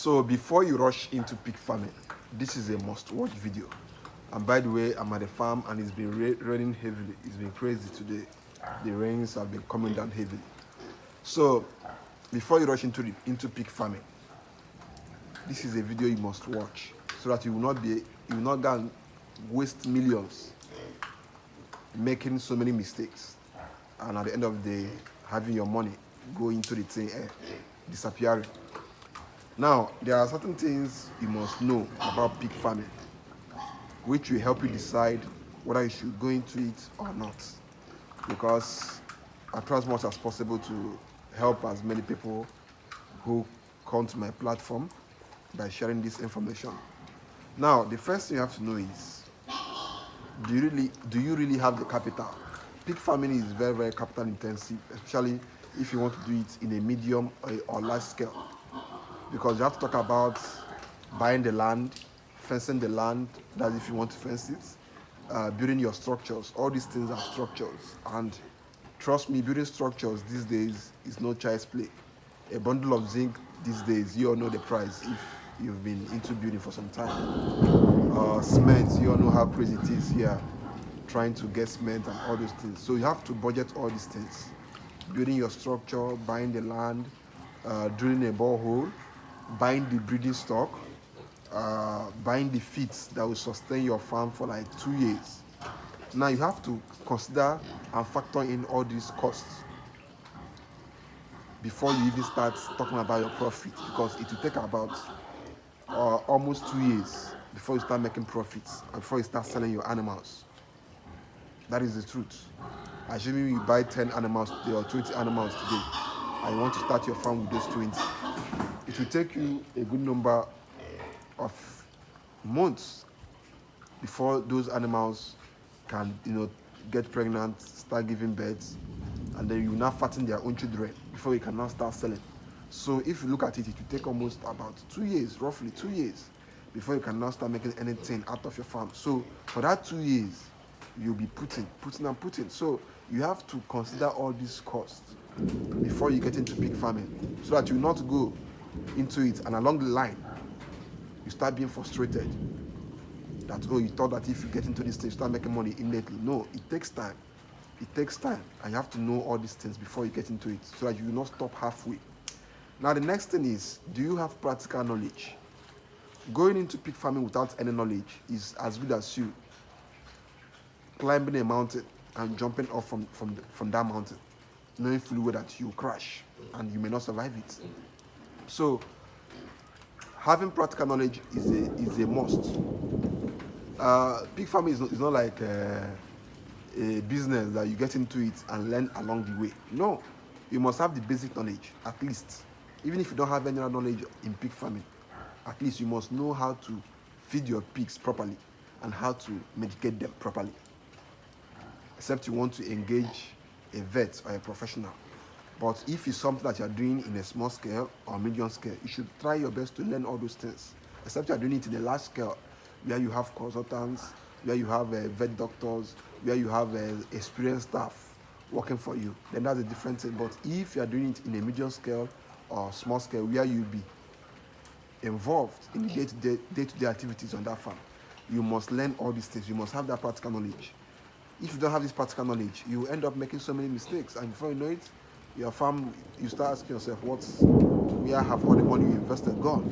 So before you rush into pig farming, this is a must-watch video. And by the way, I'm at the farm and it's been raining heavily. It's been crazy today. The rains have been coming down heavily. So before you rush into pig farming, this is a video you must watch so that you will not go and waste millions making so many mistakes, and at the end of the day having your money go into the thing disappearing. Now, there are certain things you must know about pig farming which will help you decide whether you should go into it or not, because I try as much as possible to help as many people who come to my platform by sharing this information. Now, the first thing you have to know is, do you really have the capital? Pig farming is very, very capital intensive, especially if you want to do it in a medium or large scale, because you have to talk about buying the land, fencing the land, that's if you want to fence it, building your structures. All these things are structures, and trust me, building structures these days is no child's play. A bundle of zinc these days, you all know the price if you've been into building for some time. Cement, you all know how crazy it is here, trying to get cement and all those things. So you have to budget all these things: building your structure, buying the land, drilling a borehole, buying the breeding stock, buying the feeds that will sustain your farm for like 2 years. Now you have to consider and factor in all these costs before you even start talking about your profit, because it will take about almost 2 years before you start making profits and before you start selling your animals. That is the truth. Assuming you buy 10 animals today or 20 animals today and you want to start your farm with those 20, it will take you a good number of months before those animals can get pregnant, start giving birth, and then you will now fatten their own children before you can now start selling. So if you look at it, it will take almost about 2 years, roughly 2 years, before you can now start making anything out of your farm. So for that 2 years, you'll be putting. So you have to consider all these costs before you get into pig farming, so that you not go into it and along the line you start being frustrated that, oh, you thought that if you get into this thing you start making money immediately. No, it takes time, and you have to know all these things before you get into it, so that you will not stop halfway. Now the next thing is, do you have practical knowledge? Going into pig farming without any knowledge is as good as you climbing a mountain and jumping off from that mountain, knowing fully well that you crash and you may not survive it. So having practical knowledge is a must. Pig farming is not like a business that you get into it and learn along the way. No, you must have the basic knowledge at least. Even if you don't have any other knowledge in pig farming, at least you must know how to feed your pigs properly and how to medicate them properly, except you want to engage a vet or a professional. But if it's something that you're doing in a small scale or medium scale, you should try your best to learn all those things, except you're doing it in a large scale where you have consultants, where you have vet doctors, where you have experienced staff working for you. Then that's a different thing. But if you're doing it in a medium scale or small scale where you'll be involved in the day-to-day activities on that farm, you must learn all these things. You must have that practical knowledge. If you don't have this practical knowledge, you end up making so many mistakes, and before you know it, your farm, you start asking yourself, where have all the money you invested gone?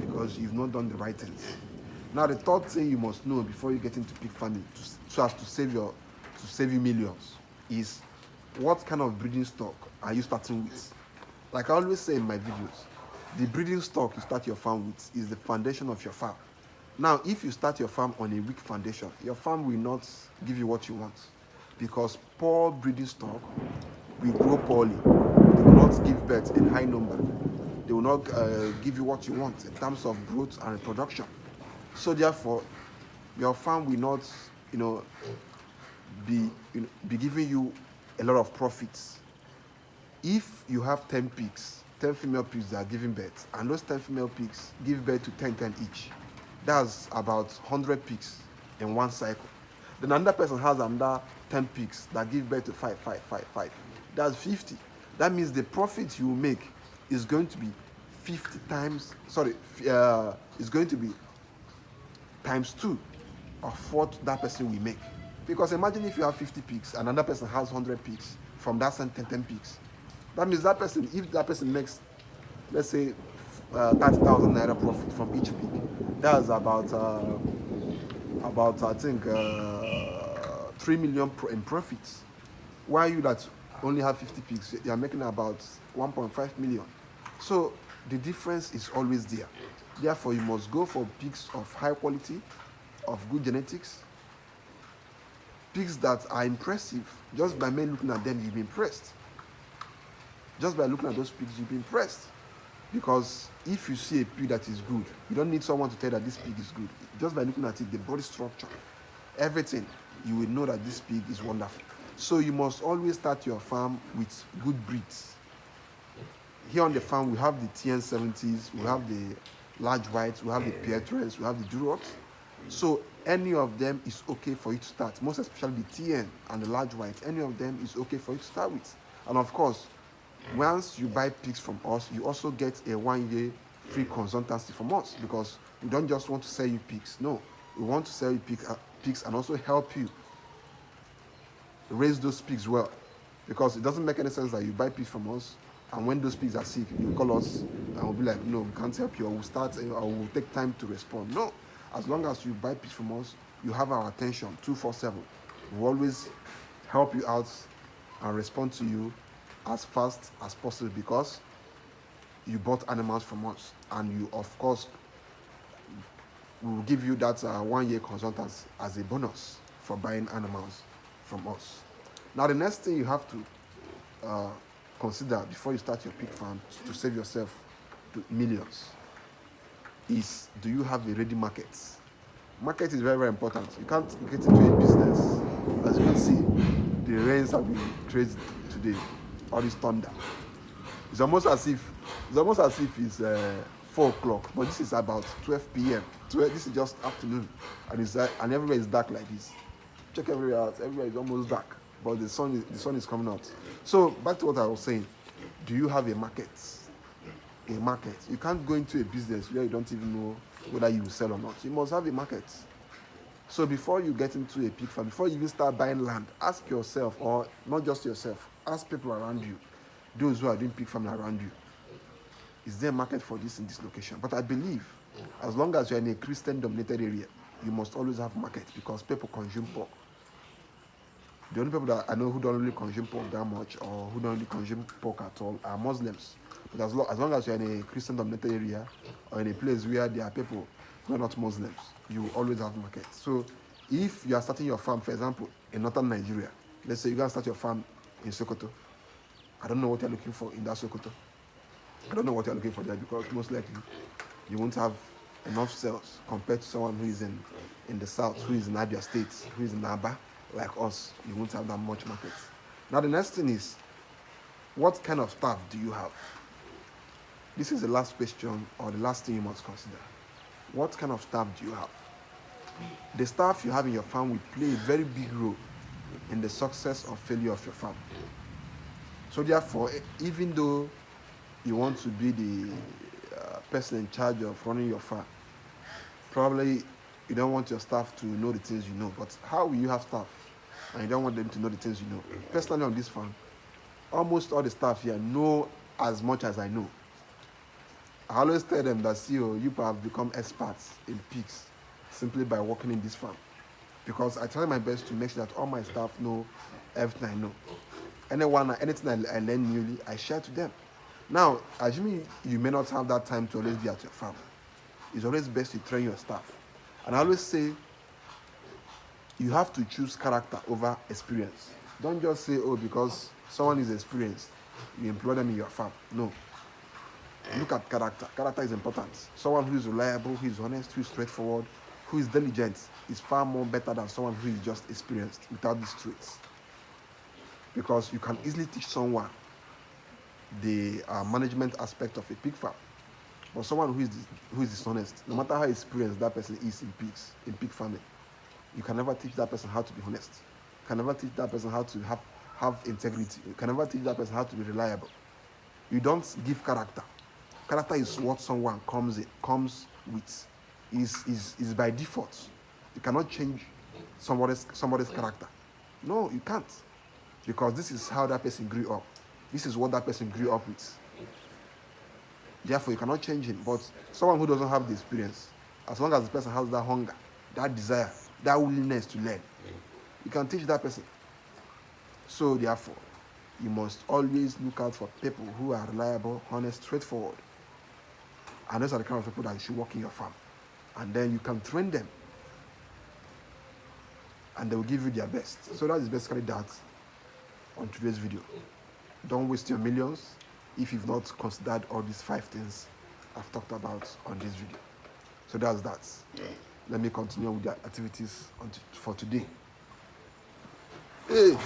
Because you've not done the right things. Now the third thing you must know before you get into pig farming, so as to save you millions, is what kind of breeding stock are you starting with? Like I always say in my videos, the breeding stock you start your farm with is the foundation of your farm. Now, if you start your farm on a weak foundation, your farm will not give you what you want, because poor breeding stock will grow poorly. They will not give birth in high number. They will not give you what you want in terms of growth and reproduction. So therefore, your farm will not, be giving you a lot of profits. If you have 10 pigs, 10 female pigs that are giving birth, and those 10 female pigs give birth to 10 each, that's about 100 pigs in one cycle. Then another person has another 10 pigs that give birth to 5. That's 50. That means the profit you make is going to be 50 times, sorry, it's going to be times 2 of what that person will make. Because imagine if you have 50 pigs and another person has 100 pigs from that same 10 pigs. That means that person, if that person makes, let's say, 30,000 naira profit from each pig, that's about I think 3 million in profits. While you that only have 50 pigs, you are making about 1.5 million. So the difference is always there. Therefore, you must go for pigs of high quality, of good genetics, pigs that are impressive. Just by me looking at them, you'll be impressed. Just by looking at those pigs, you'll be impressed. Because if you see a pig that is good, you don't need someone to tell that this pig is good. Just by looking at it, the body structure, everything, you will know that this pig is wonderful. So you must always start your farm with good breeds. Here on the farm, we have the TN70s, we have the large whites, we have the Pietres, we have the Durocs. So any of them is okay for you to start, most especially the TN and the large white. Any of them is okay for you to start with. And of course, once you buy pigs from us, you also get a 1-year free consultancy from us, because we don't just want to sell you pigs. No, we want to sell you pigs and also help you raise those pigs well. Because it doesn't make any sense that you buy pigs from us and when those pigs are sick, you call us and we'll be like, no, we can't help you, or we'll take time to respond. No, as long as you buy pigs from us, you have our attention 24/7. We'll always help you out and respond to you as fast as possible, because you bought animals from us, and you, of course, we will give you that 1-year consultancy as a bonus for buying animals from us. Now, the next thing you have to consider before you start your pig farm to save yourself to millions is, do you have a ready market? Market is very, very important. You can't get into a business. As you can see, the rains have been crazy today. All this thunder. It's almost as if it's 4 o'clock, but this is about 12 p.m. This is just afternoon, and everywhere is dark like this. Check everywhere out. Everywhere is almost dark, but the sun is coming out. So back to what I was saying. Do you have a market? A market. You can't go into a business where you don't even know whether you will sell or not. You must have a market. So before you get into a pig farm, before you even start buying land, ask yourself, or not just yourself, ask people around you, those who are doing pig farming around you, is there a market for this in this location? But I believe, as long as you're in a Christian-dominated area, you must always have market, because people consume pork. The only people that I know who don't really consume pork that much, or who don't really consume pork at all, are Muslims. But as long as you're in a Christian-dominated area, or in a place where there are people who are not Muslims, you will always have market. So if you are starting your farm, for example, in northern Nigeria, let's say you're going to start your farm in Sokoto. I don't know what you're looking for in that Sokoto. I don't know what you're looking for there, because most likely you won't have enough sales compared to someone who is in the south, who is in Abia State, who is in Aba, like us. You won't have that much market. Now the next thing is, what kind of staff do you have? This is the last question, or the last thing you must consider. What kind of staff do you have? The staff you have in your farm will play a very big role in the success or failure of your farm. So therefore, even though you want to be the person in charge of running your farm, probably you don't want your staff to know the things you know. But how will you have staff and you don't want them to know the things you know? Personally, on this farm, almost all the staff here know as much as I know. I always tell them that, see, you have become experts in pigs simply by working in this farm. Because I try my best to make sure that all my staff know everything I know. Anything I learn newly, I share to them. Now, assuming you may not have that time to always be at your farm, it's always best to train your staff. And I always say, you have to choose character over experience. Don't just say, because someone is experienced, you employ them in your farm. No. Look at character. Character is important. Someone who is reliable, who is honest, who is straightforward, who is diligent is far more better than someone who is just experienced without these traits. Because you can easily teach someone the management aspect of a pig farm. But someone who is dishonest, no matter how experienced that person is in pig farming, you can never teach that person how to be honest. You can never teach that person how to have integrity. You can never teach that person how to be reliable. You don't give character. Character is what someone comes with. Is by default. You cannot change somebody's character. No, you can't. Because this is how that person grew up. This is what that person grew up with. Therefore, you cannot change him. But someone who doesn't have the experience, as long as the person has that hunger, that desire, that willingness to learn, you can teach that person. So therefore, you must always look out for people who are reliable, honest, straightforward. And those are the kind of people that you should work in your farm. And then you can train them. And they will give you their best. So that is basically that on today's video. Don't waste your millions if you've not considered all these 5 things I've talked about on this video. So that's that. Let me continue with the activities for today. Hey.